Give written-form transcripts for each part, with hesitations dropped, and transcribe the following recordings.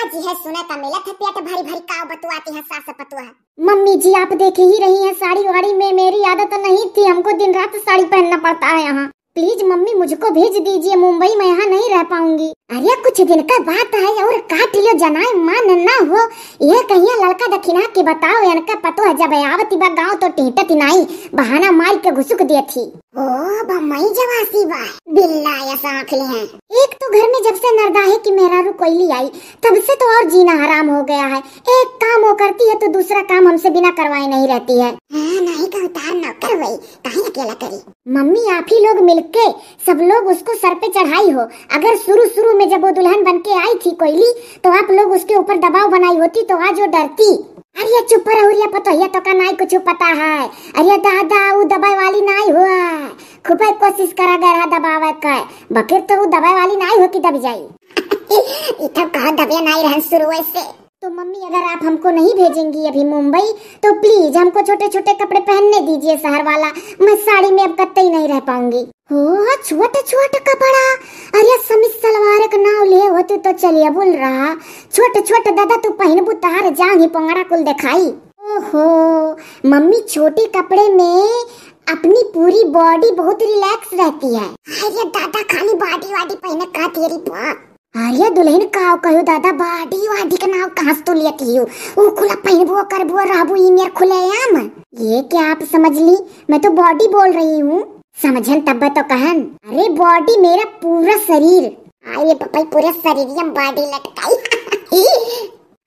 आज यह सुना था मिला था पेट भरी भरी काव बतुआती है सास पतुआ। मम्मी जी आप देख ही रही हैं साड़ी वाड़ी में मेरी आदत नहीं थी, हमको दिन रात साड़ी पहनना पड़ता है यहाँ। प्लीज मम्मी मुझको भेज दीजिए, मुंबई में यहाँ नहीं रह पाऊंगी। अरे कुछ दिन का बात है और काट लियो जनाए मान ना हो। ये कहिया लड़का दखिना के बताओ इनका पतो है जब आवती बा गाँव तो टीटत नहीं बहाना मार के घुसुक दी थी। ओ बम्मई जवासी बा बिल्ला ऐसा आंखले हैं। एक तो घर में जब से नरदाहे की मेहरारू कोयली आई तब से तो और जीना हराम हो गया है। एक काम वो करती है तो दूसरा काम हमसे बिना करवाए नहीं रहती है। नहीं तो उतार न करवाई कहीं अकेला करी। मम्मी आप ही लोग मिलके सब लोग उसको सर पे चढ़ाई हो। अगर शुरू में जब वो दुल्हन बन के आई थी कोयली तो आप लोग उसके ऊपर दबाव बनाई होती तो आज वो डरती। अरे चुप रहो पतो तो का नहीं कुछ पता है। अरे दादा वो दबाई वाली नहीं हुआ, खूब कोशिश करा गया दबावे का बकर तो वो दबाई वाली नहीं हो कि दब जाई। इतना कहा दबे नहीं रहन शुरू से। तो मम्मी अगर आप हमको नहीं भेजेंगी अभी मुंबई तो प्लीज हमको छोटे छोटे कपड़े पहनने दीजिए शहर वाला। मैं साड़ी में अब कतई नहीं रह पाऊंगी। हो छोटे छोटे कपड़ा, अरे समीज सलवार का नाव ले होते तो चलिए बोल रहा। छोटे छोटे दादा तू पहनबू तार जांगी पंगड़ा कुल दिखाई। ओहो मम्मी छोटे कपड़े में अपनी पूरी बॉडी बहुत रिलैक्स रहती है। अरे दादा खाली बॉडी वाडी पहने का तेरी बाप। अरे दुल्हन का कहो दादा बाडी वाडी का नाव कहाँ से तो लेती हो। वो खुला पहनबो करबो रहबो ई मेर खुलेआम। ये क्या आप समझ ली, मैं तो बॉडी बोल रही हूँ समझन तब तो कहन। अरे बॉडी मेरा पूरा शरीर। अरे पापा पूरे शरीर में बॉडी लटकाई।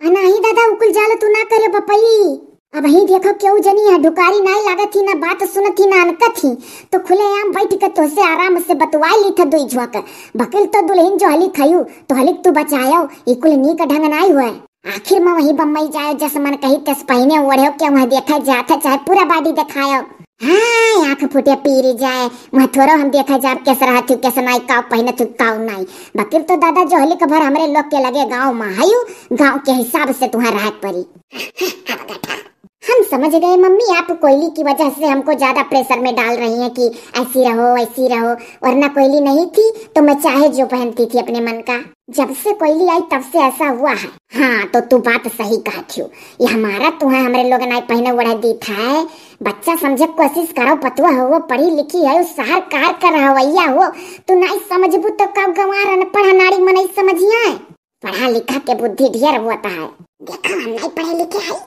नहीं दादा उकुल जाल तू ना करे पपई। अब ही देखो क्यों जनी है ढुकारी नहीं लागत थी ना बात सुनत थी ना अनकत थी तो खुलेआम बैठ के तो से आराम से बतवाई ली था दुई झोंक। बकिल तो दुल्हन जो हली खायू तो हलिक तू बचायो इकुल नी का ढंग नहीं हुआ। आखिर में वही बम्बई जाए जस मन कही तस पहने ओढ़े क्या वहाँ देखा जाता चाहे पूरा बॉडी दिखायो। हाँ आँख फुटे पीरी जाए वहाँ थोड़ा हम देखा जाए कैसा रहा थी कैसा नहीं काव पहने थी काव नहीं। बकिल तो दादा जो हली का भर हमारे लोग के लगे गाँव में आयु गाँव के हिसाब से तुम्हारा राहत पड़ी। हम समझ गए मम्मी आप कोयली की वजह से हमको ज्यादा प्रेशर में डाल रही हैं कि ऐसी रहो वरना कोयली नहीं थी तो मैं चाहे जो पहनती थी अपने मन का। जब से कोयली आई तब से ऐसा हुआ है। हाँ तो तू बात सही कहा थी। ये हमारा तो है हमारे लोग नहीं पहने ओढ़ा दी था। बच्चा समझे कोशिश करो पतुआ हो वो पढ़ी लिखी है शहर कार कर रवैया हो तू नहीं समझबू तो कब गंवार पढ़ा नारी में नहीं समझिया। पढ़ा लिखा के बुद्धि ढेर होता है। देखा हम नहीं पढ़े लिखे है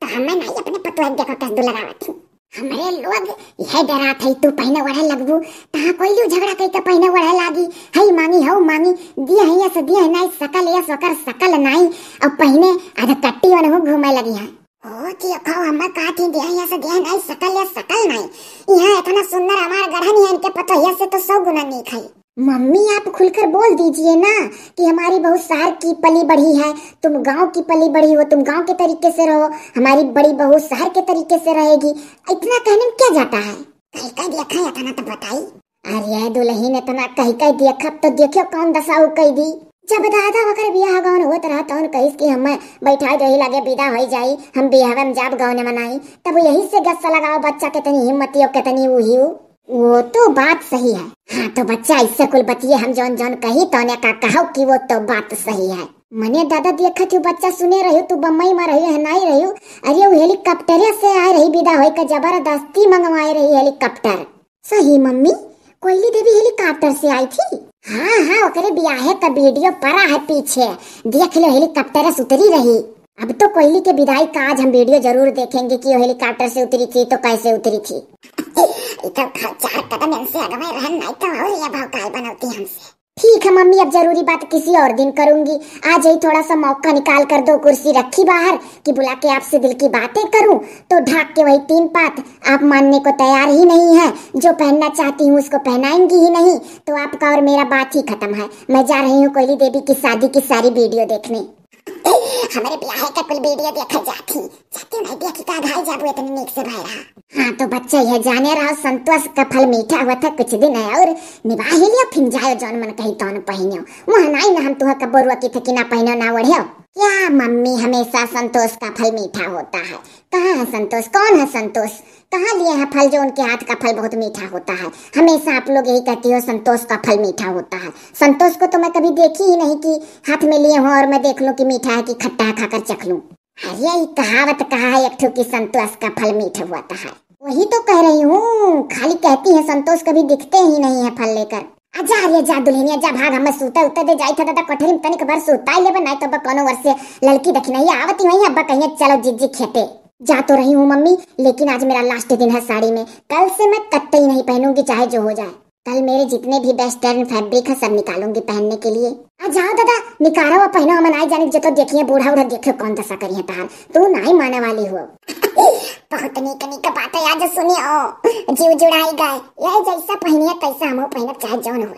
तो हमें नहीं अपने पतुआ देखो कैसे लगावत। हमारे लोग यह डरा थे तू पहने ओढ़े लगबू तहाँ कोई झगड़ा कई के पहने ओढ़े लागी हई मांगी हऊ मांगी दिया है या दिया है नहीं सकल या सकर सकल नहीं अब पहने आधा कट्टी और हो घूमे लगी है। ओ तियो खाओ हमें का थी दिया या से दिया नहीं सकल या सकल नहीं। यहाँ इतना सुंदर हमारा गढ़ा नहीं है इनके पतोहिया से तो 100 गुना नहीं खाई। मम्मी आप खुलकर बोल दीजिए ना कि हमारी बहू शहर की पली बढ़ी है तुम गांव की पली बढ़ी हो तुम गांव के तरीके से रहो हमारी बड़ी बहू शहर के तरीके से रहेगी। इतना कहने में क्या जाता है। कहीं कहीं देखा है इतना तो बताई। अरे दुल्हन इतना कहीं कहीं देखा तो देखियो कौन दशा हो कही दी। जब दादा वकर बियाह गाँव होत रहा तो कही कि हम बैठा रही लगे विदा हो जाई हम बियाह में जाब गाँव ने मनाई तब यही से गस्सा लगाओ बच्चा कितनी हिम्मती हो कितनी वही वो तो बात सही है। हाँ तो बच्चा इससे कुल बतिए हम जौन जौन कही तो ने का कहो कि वो तो बात सही है। मने दादा देखा थी बच्चा सुने रही तू बम्बई में रही है नहीं रही। अरे वो हेलीकॉप्टर से आ रही विदा हो का जबरदस्ती मंगवाए रही हेलीकॉप्टर। सही मम्मी कोयली देवी हेलीकॉप्टर से आई थी। हाँ हाँ ओकरे ब्याह का वीडियो पड़ा है पीछे देख लो हेलीकॉप्टर से उतरी रही। अब तो कोयली के विदाई का आज हम वीडियो जरूर देखेंगे कि वो हेलीकॉप्टर से उतरी थी तो कैसे उतरी थी। चार कदम इनसे आगे में रहन नहीं तो और ये भाव काय बनौती हमसे। ठीक है मम्मी अब जरूरी बात किसी और दिन करूंगी। आज ही थोड़ा सा मौका निकाल कर 2 कुर्सी रखी बाहर कि बुला के आपसे दिल की बातें करूं तो ढाक के वही 3 बात आप मानने को तैयार ही नहीं है। जो पहनना चाहती हूँ उसको पहनाएंगी ही नहीं तो आपका और मेरा बात ही खत्म है। मैं जा रही हूँ कोयली देवी की शादी की सारी वीडियो देखने। हमारे ब्याह का कुल वीडियो देखा जाती नहीं देखी का घाई जाबू इतनी नीक से भाई रहा। हाँ तो बच्चा यह जाने रहा संतोष का फल मीठा हुआ था कुछ दिन है और निभा ही लिया फिर जायो जौन मन कही तौन पहनियो वहाँ नहीं ना हम तुह का बोरुआ की थकी ना पहनो ना ओढ़ियो। क्या मम्मी, हमेशा संतोष का फल मीठा होता है। कहाँ है संतोष, कौन है संतोष? कहाँ लिए हैं फल जो उनके हाथ का फल बहुत मीठा होता है? हमेशा आप लोग यही कहती हो संतोष का फल मीठा होता है। संतोष को तो मैं कभी देखी ही नहीं कि हाथ में लिए हो और मैं देख लूं कि मीठा है कि खट्टा है, खाकर चख लूं। अरे कहावत कहा है एक ठो कि संतोष का फल मीठा होता है। वही तो कह रही हूँ, खाली कहती है संतोष कभी दिखते ही नहीं है फल लेकर। आजा रे जा दुल्हनिया जा, भाग, हमें सूता उतर दे जाई था दादा कोठरी में तनिक बार सूता ले बनाई तो कोनो वर्ष से लड़की दखिनई आवती वही अब्बा कहिए चलो जिज्जी खेते। जा तो रही हूँ मम्मी, लेकिन आज मेरा लास्ट दिन है साड़ी में। कल से मैं कतई नहीं पहनूंगी चाहे जो हो जाए। कल मेरे जितने भी वेस्टर्न फैब्रिक है सब निकालूंगी पहनने के लिए। आ जाओ दादा निकालो और पहनो, हम आई जाने जो तो देखिए बूढ़ा उड़ा देखो कौन दशा करी है तार, तू नहीं माने वाली हो। बहुत नीक नीक बात है आज सुनियो, जीव जुड़ाई गए, यह जैसा पहनिए तैसा हम पहनब चाहे जौन हो।